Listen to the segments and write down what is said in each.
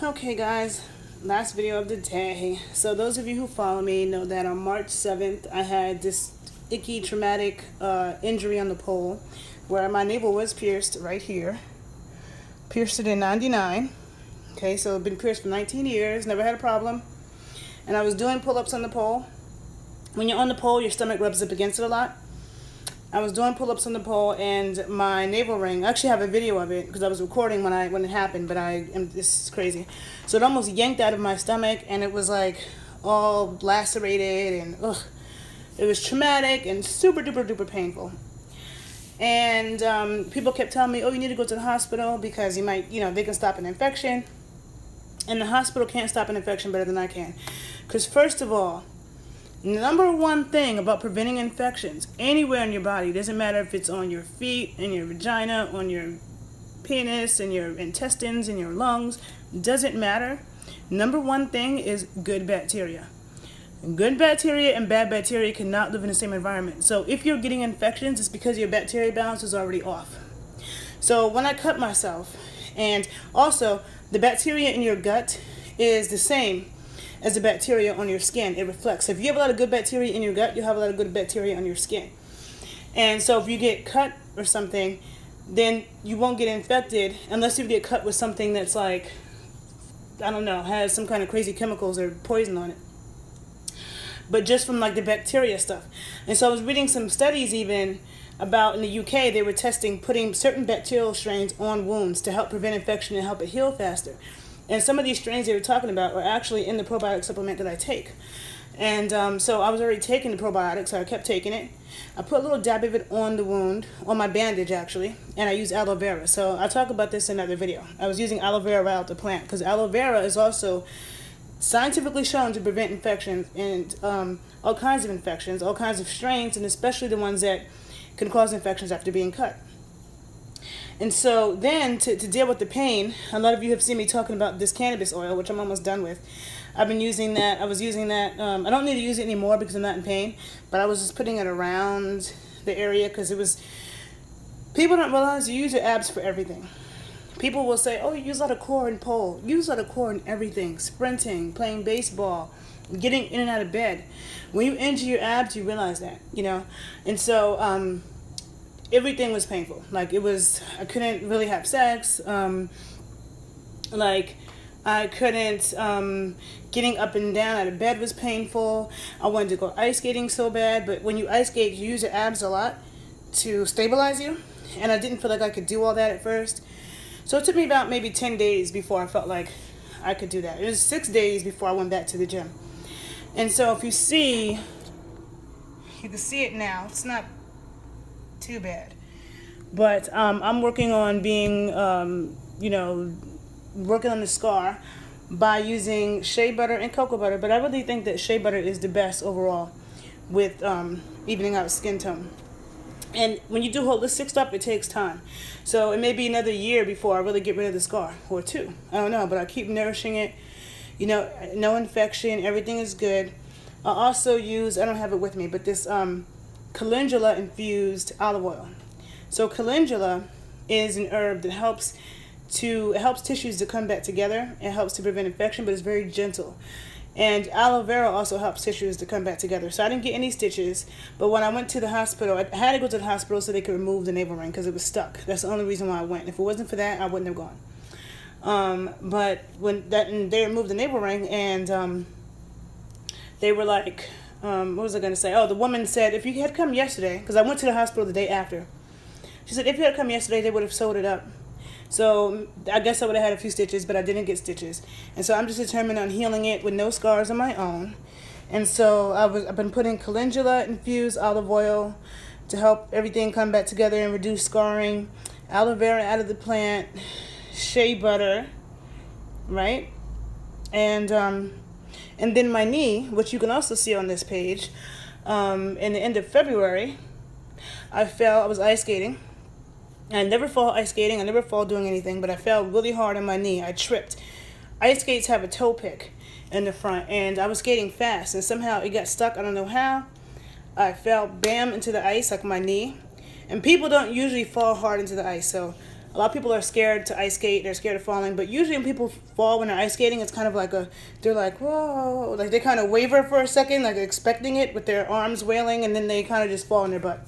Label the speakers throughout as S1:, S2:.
S1: Okay guys, last video of the day. So those of you who follow me know that on March 7th I had this icky traumatic injury on the pole where my navel was pierced right here. Pierced it in 99. Okay, so I've been pierced for 19 years, never had a problem. And I was doing pull-ups on the pole. When you're on the pole, your stomach rubs up against it a lot. I was doing pull-ups on the pole and my navel ring, I actually have a video of it because I was recording when it happened, but this is crazy. So it almost yanked out of my stomach and it was like all lacerated and it was traumatic and super duper duper painful. And people kept telling me, oh, you need to go to the hospital because you might, they can stop an infection. And the hospital can't stop an infection better than I can. Because first of all, number one thing about preventing infections anywhere in your body, doesn't matter if it's on your feet, in your vagina, on your penis, in your intestines, in your lungs, doesn't matter. Number one thing is good bacteria. Good bacteria and bad bacteria cannot live in the same environment. So if you're getting infections, it's because your bacteria balance is already off. So when I cut myself, and also the bacteria in your gut is the same as the bacteria on your skin. It reflects. So if you have a lot of good bacteria in your gut, you'll have a lot of good bacteria on your skin. And so if you get cut or something, then you won't get infected unless you get cut with something that's like, I don't know, has some kind of crazy chemicals or poison on it. But just from like the bacteria stuff. And so I was reading some studies even about in the UK, they were testing putting certain bacterial strains on wounds to help prevent infection and help it heal faster. And some of these strains they were talking about are actually in the probiotic supplement that I take. And so I was already taking the probiotic, so I kept taking it. I put a little dab of it on the wound, on my bandage actually, and I use aloe vera. So I'll talk about this in another video. I was using aloe vera right out the plant because aloe vera is also scientifically shown to prevent infections and all kinds of infections, all kinds of strains, and especially the ones that can cause infections after being cut. And so then to deal with the pain, a lot of you have seen me talking about this cannabis oil, which I'm almost done with. I've been using that. I was using that. I don't need to use it anymore because I'm not in pain, but I was just putting it around the area because it was, people don't realize you use your abs for everything. People will say, oh, you use a lot of core and pole. Use a lot of core in everything. Sprinting, playing baseball, getting in and out of bed. When you injure your abs, you realize that, And so everything was painful. Like I couldn't really have sex. I couldn't, getting up and down out of bed was painful. I wanted to go ice skating so bad, but when you ice skate, you use your abs a lot to stabilize you. And I didn't feel like I could do all that at first. So it took me about maybe 10 days before I felt like I could do that. It was 6 days before I went back to the gym. And so if you can see it now. It's not too bad. But I'm working on being, working on the scar by using shea butter and cocoa butter. But I really think that shea butter is the best overall with evening out skin tone. And when you do holistic stuff, it takes time. So it may be another year before I really get rid of the scar, or 2. I don't know, but I keep nourishing it. No infection, everything is good. I also use, I don't have it with me, but this calendula infused olive oil. So calendula is an herb that helps tissues to come back together. It helps to prevent infection, but it's very gentle. And aloe vera also helps tissues to come back together. So I didn't get any stitches, but when I went to the hospital, I had to go to the hospital so they could remove the navel ring because it was stuck. That's the only reason why I went. If it wasn't for that, I wouldn't have gone. But they removed the navel ring, and they were like, what was I going to say? Oh, the woman said, if you had come yesterday, because I went to the hospital the day after. She said, if you had come yesterday, they would have sewed it up. So I guess I would have had a few stitches, but I didn't get stitches. And so I'm just determined on healing it with no scars of my own. And so I've been putting calendula infused olive oil to help everything come back together and reduce scarring. Aloe vera out of the plant, shea butter, right? And then my knee, which you can also see on this page, in the end of February, I was ice skating. I never fall ice skating. I never fall doing anything, but I fell really hard on my knee. I tripped. Ice skates have a toe pick in the front, and I was skating fast, and somehow it got stuck. I don't know how. I fell bam into the ice, like my knee. And people don't usually fall hard into the ice, so A lot of people are scared to ice skate. They're scared of falling. But usually when people fall when they're ice skating, it's kind of like they're like, whoa. Like they kind of waver for a second, like expecting it with their arms wailing, and then they kind of just fall on their butt.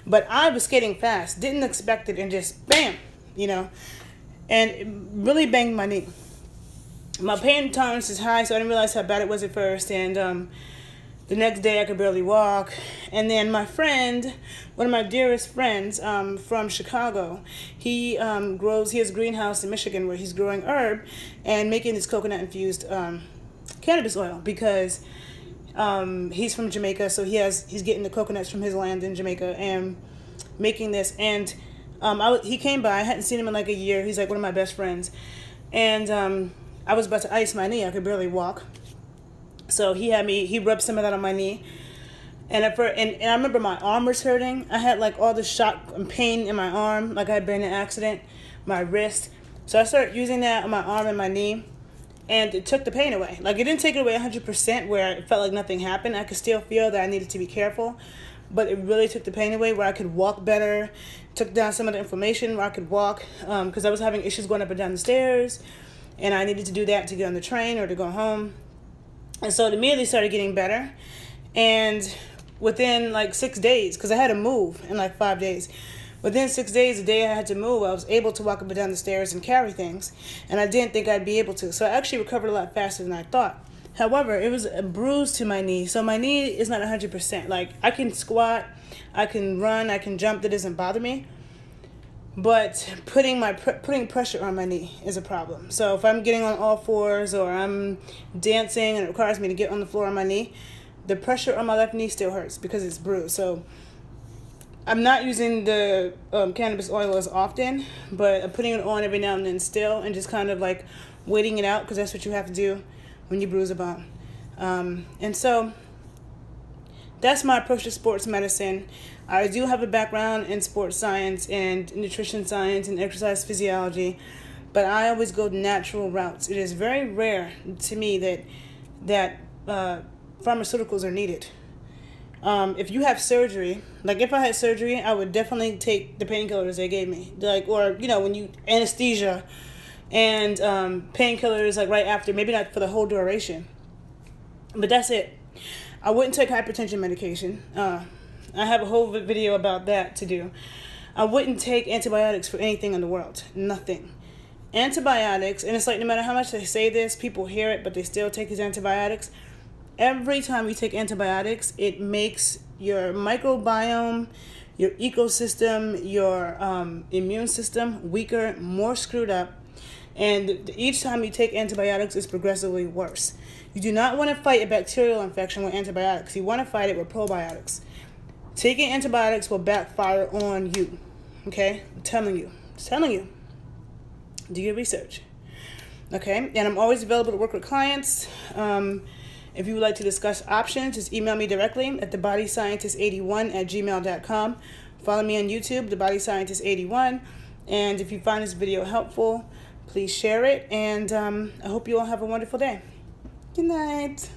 S1: But I was skating fast, didn't expect it, and just bam, and it really banged my knee. My pain tolerance is high, so I didn't realize how bad it was at first. And the next day I could barely walk. And then my friend, one of my dearest friends from Chicago, he has a greenhouse in Michigan where he's growing herb and making this coconut-infused cannabis oil because he's from Jamaica, so he's getting the coconuts from his land in Jamaica and making this. And he came by. I hadn't seen him in like a year. He's like one of my best friends. And I was about to ice my knee. I could barely walk. So he rubbed some of that on my knee. And I remember my arm was hurting. I had like all the shock and pain in my arm, like I had been in an accident, my wrist. So I started using that on my arm and my knee. And it took the pain away. Like it didn't take it away 100% where it felt like nothing happened. I could still feel that I needed to be careful. But it really took the pain away where I could walk better. Took down some of the inflammation where I could walk. Because I was having issues going up and down the stairs. And I needed to do that to get on the train or to go home. And so it immediately started getting better. And within like 6 days, because I had to move in like 5 days. Within 6 days, the day I had to move, I was able to walk up and down the stairs and carry things. And I didn't think I'd be able to. So I actually recovered a lot faster than I thought. However, it was a bruise to my knee. So my knee is not 100%. Like I can squat, I can run, I can jump. That doesn't bother me. But putting pressure on my knee is a problem. So if I'm getting on all fours or I'm dancing and it requires me to get on the floor on my knee, the pressure on my left knee still hurts because it's bruised. So I'm not using the cannabis oil as often, but I'm putting it on every now and then still and just kind of like waiting it out because that's what you have to do when you bruise a bone. And so that's my approach to sports medicine. I do have a background in sports science and nutrition science and exercise physiology, but I always go natural routes. It is very rare to me that pharmaceuticals are needed. If you have surgery, like if I had surgery, I would definitely take the painkillers they gave me, like or when you anesthesia and painkillers like right after, maybe not for the whole duration, but that's it. I wouldn't take hypertension medication. I have a whole video about that to do. I wouldn't take antibiotics for anything in the world. Nothing. Antibiotics, and it's like no matter how much they say this, people hear it, but they still take these antibiotics. Every time you take antibiotics, it makes your microbiome, your ecosystem, your immune system weaker, more screwed up. And each time you take antibiotics, it's progressively worse. You do not want to fight a bacterial infection with antibiotics. You want to fight it with probiotics. Taking antibiotics will backfire on you. Okay? I'm telling you. Do your research. Okay? And I'm always available to work with clients. If you would like to discuss options, just email me directly at thebodyscientist81@gmail.com. Follow me on YouTube, thebodyscientist81. And if you find this video helpful, please share it. And I hope you all have a wonderful day. Good night.